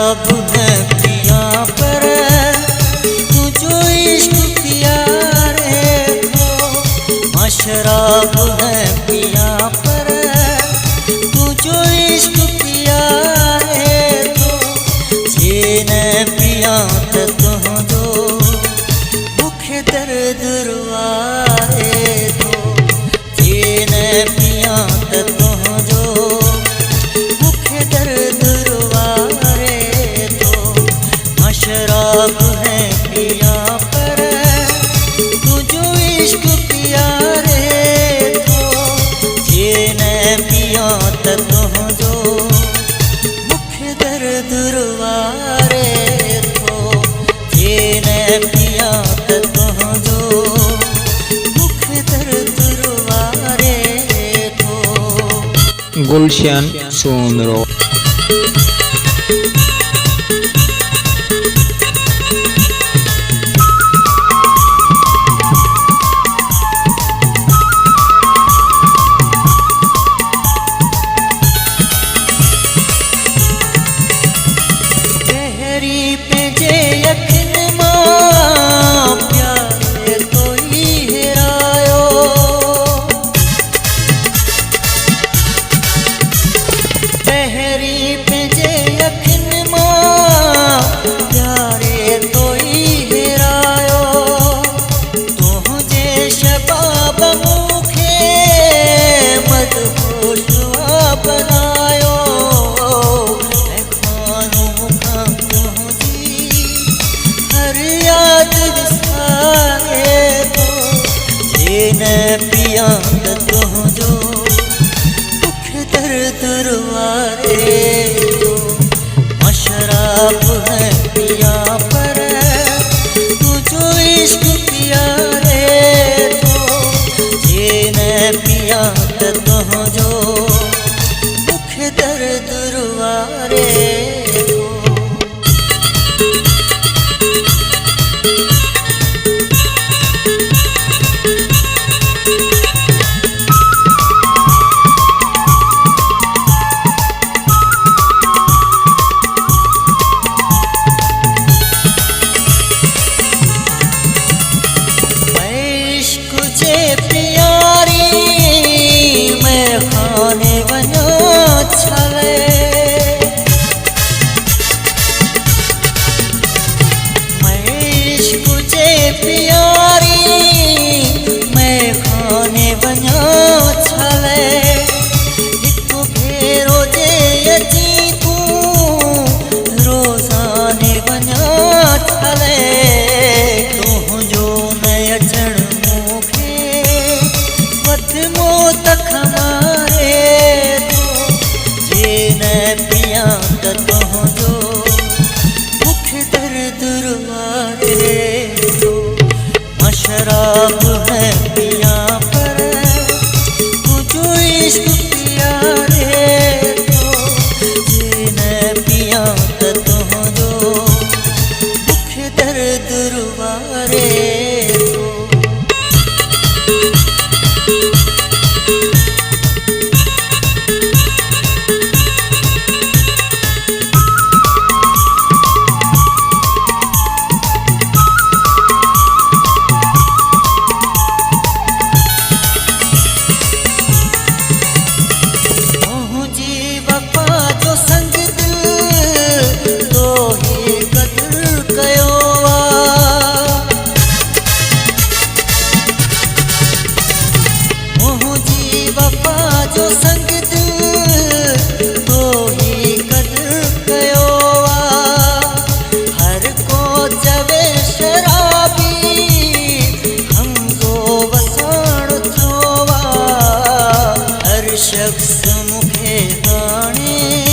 शराब है पिया पर तू जो इश्क किया रे तो। शराब है पिया पर तू जो इश्क किया रे तो। जीने पिया तुम जो मुख दर्द रुआरे तो। जीने पिया तुम जो मुख दर्द रुआरे तो। शराब है पिया पर तू जो इश्क किया रे तो। जीने पिया तुम जो मुख दर्द रुआरे तो। जीने पिया तुम जो मुख दर्द रुआरे तो। गुलशन सोनरो। पिया तुम जो मुख दर्द रुआरे तो। शराब है पिया पर तू जो इश्क किया रे तो। जीने पिया तुम जो मुख दर्द रुआरे तो। शराब है पिया पर तू जो इश्क किया रे तो। जीने पिया तुम जो मुख दर्द रुआरे तो। शख्स मुखे गाने